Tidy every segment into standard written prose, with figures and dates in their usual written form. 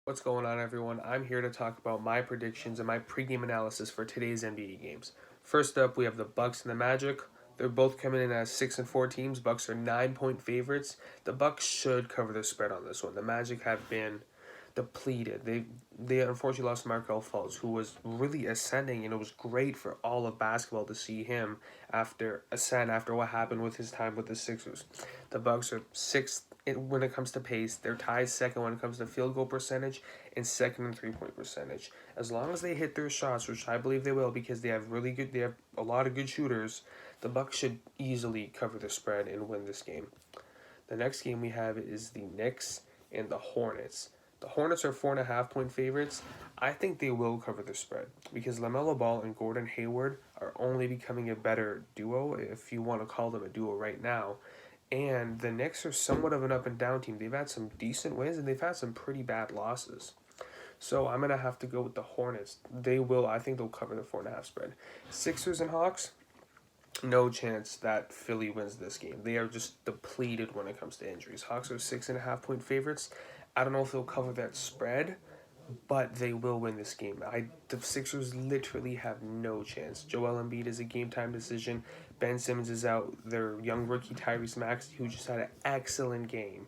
What's going on, everyone? I'm here to talk about my predictions and my pregame analysis for today's NBA games. First up, we have the Bucks and the Magic. They're both coming in as 6-4 teams. Bucks are 9-point favorites. The Bucks should cover the spread on this one. The Magic have been depleted. They unfortunately lost Markel Fultz, who was really ascending, and it was great for all of basketball to see him ascend after what happened with his time with the Sixers. The Bucks are sixth when it comes to pace. They're tied second when it comes to field goal percentage and second in 3-point percentage. As long as they hit their shots, which I believe they will, because they have a lot of good shooters. The Bucks should easily cover the spread and win this game. The next game we have is the Knicks and the Hornets. The Hornets are 4.5-point favorites. I think they will cover the spread because LaMelo Ball and Gordon Hayward are only becoming a better duo, if you want to call them a duo right now. And the Knicks are somewhat of an up and down team. They've had some decent wins and they've had some pretty bad losses. So I'm gonna have to go with the Hornets. I think they'll cover the 4.5 spread. Sixers and Hawks, no chance that Philly wins this game. They are just depleted when it comes to injuries. Hawks are 6.5-point favorites. I don't know if they'll cover that spread, but they will win this game. The Sixers literally have no chance. Joel Embiid is a game time decision. Ben Simmons is out. Their young rookie Tyrese Maxey, who just had an excellent game,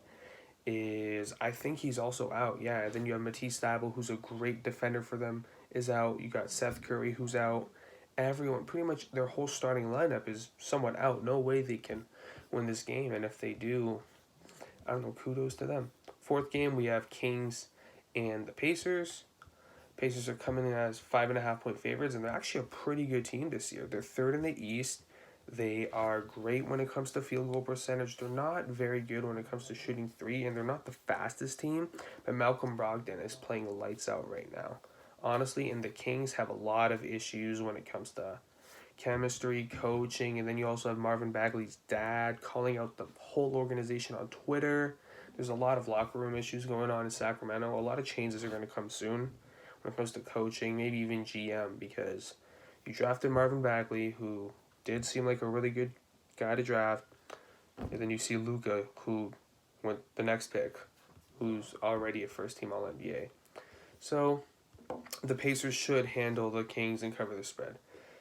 I think he's also out. Yeah, and then you have Matisse Thybulle, who's a great defender for them, is out. You got Seth Curry, who's out. Everyone, pretty much their whole starting lineup is somewhat out. No way they can win this game, and if they do, I don't know, kudos to them. Fourth game, we have Kings and the Pacers. Pacers are coming in as 5.5-point favorites, and they're actually a pretty good team this year. They're third in the East. They are great when it comes to field goal percentage. They're not very good when it comes to shooting three, and they're not the fastest team, but Malcolm Brogdon is playing lights out right now. Honestly, and the Kings have a lot of issues when it comes to chemistry, coaching, and then you also have Marvin Bagley's dad calling out the whole organization on Twitter. There's a lot of locker room issues going on in Sacramento. A lot of changes are going to come soon when it comes to coaching, maybe even GM, because you drafted Marvin Bagley, who did seem like a really good guy to draft, and then you see Luka, who went the next pick, who's already a first-team All-NBA. So the Pacers should handle the Kings and cover the spread.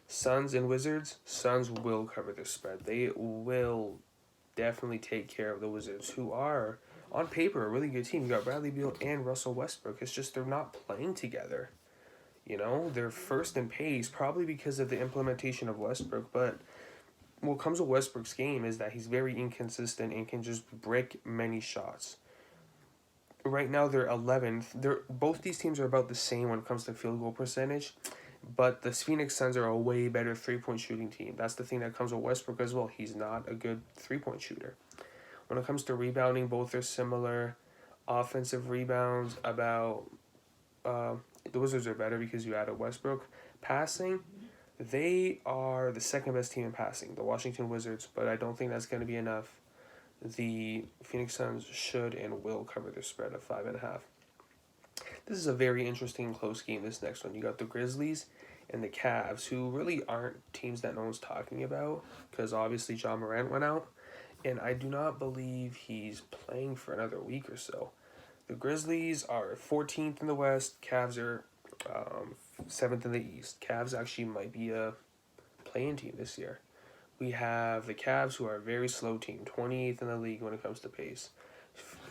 Suns and Wizards, Suns will cover the spread. They will definitely take care of the Wizards, who are, on paper, a really good team. You got Bradley Beal and Russell Westbrook. It's just they're not playing together. You know, they're first in pace, probably because of the implementation of Westbrook, but what comes with Westbrook's game is that he's very inconsistent and can just break many shots. Right now they're 11th. Both these teams are about the same when it comes to field goal percentage, but the Phoenix Suns are a way better 3-point shooting team. That's the thing that comes with Westbrook as well. He's not a good 3-point shooter. When it comes to rebounding, both are similar. Offensive rebounds, the Wizards are better because you added Westbrook. Passing, they are the second best team in passing, the Washington Wizards, but I don't think that's going to be enough. The Phoenix Suns should and will cover their spread of 5.5. This is a very interesting close game, this next one. You got the Grizzlies and the Cavs, who really aren't teams that no one's talking about because obviously John Morant went out, and I do not believe he's playing for another week or so. The Grizzlies are 14th in the West. Cavs are 7th in the East. Cavs actually might be a play-in team this year. We have the Cavs, who are a very slow team, 28th in the league when it comes to pace.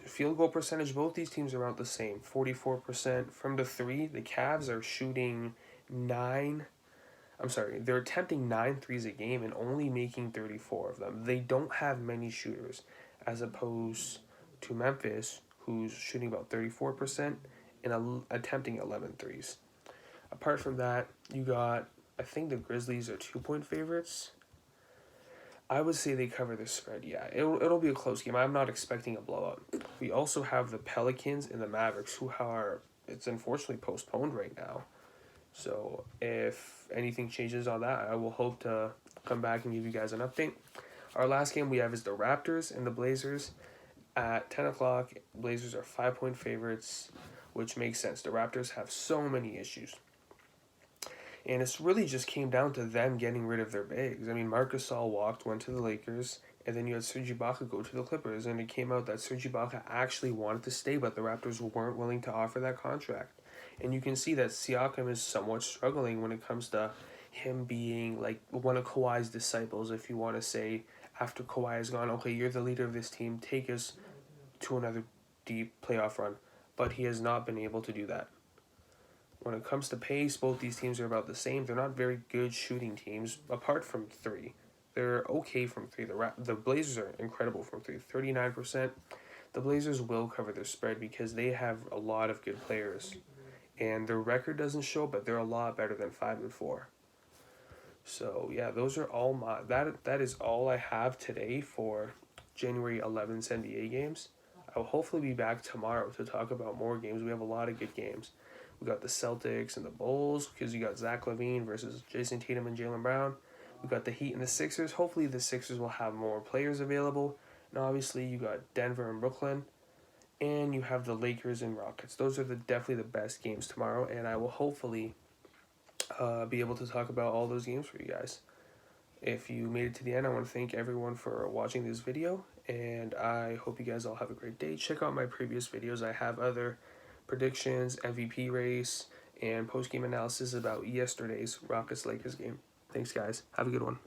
Field goal percentage, both these teams are about the same, 44%. From the three, the Cavs are shooting they're attempting 9 threes a game and only making 34 of them. They don't have many shooters, as opposed to Memphis, who's shooting about 34% and attempting 11 threes. Apart from that, I think the Grizzlies are 2-point favorites. I would say they cover the spread, yeah. It'll be a close game. I'm not expecting a blowout. We also have the Pelicans and the Mavericks, it's unfortunately postponed right now. So if anything changes on that, I will hope to come back and give you guys an update. Our last game we have is the Raptors and the Blazers. At 10 o'clock, Blazers are 5-point favorites, which makes sense. The Raptors have so many issues. And it's really just came down to them getting rid of their bigs. I mean, Marc Gasol went to the Lakers, And then you had Serge Ibaka go to the Clippers, and it came out that Serge Ibaka actually wanted to stay, but the Raptors weren't willing to offer that contract. And you can see that Siakam is somewhat struggling when it comes to him being like one of Kawhi's disciples, if you want to say, after Kawhi has gone, okay, you're the leader of this team, take us to another deep playoff run. But he has not been able to do that. When it comes to pace, both these teams are about the same. They're not very good shooting teams, apart from three. They're okay from three. The Blazers are incredible from three, 39%. The Blazers will cover their spread because they have a lot of good players. And their record doesn't show, but they're a lot better than 5-4. So yeah, those are all that is all I have today for January 11th NBA games. I'll hopefully be back tomorrow to talk about more games. We have a lot of good games. We got the Celtics and the Bulls because you got Zach LaVine versus Jason Tatum and Jaylen Brown. We got the Heat and the Sixers. Hopefully the Sixers will have more players available. And obviously you got Denver and Brooklyn. And you have the Lakers and Rockets. Those are definitely the best games tomorrow. And I will hopefully be able to talk about all those games for you guys. If you made it to the end, I want to thank everyone for watching this video. And I hope you guys all have a great day. Check out my previous videos. I have other predictions, MVP race, and post-game analysis about yesterday's Rockets-Lakers game. Thanks, guys. Have a good one.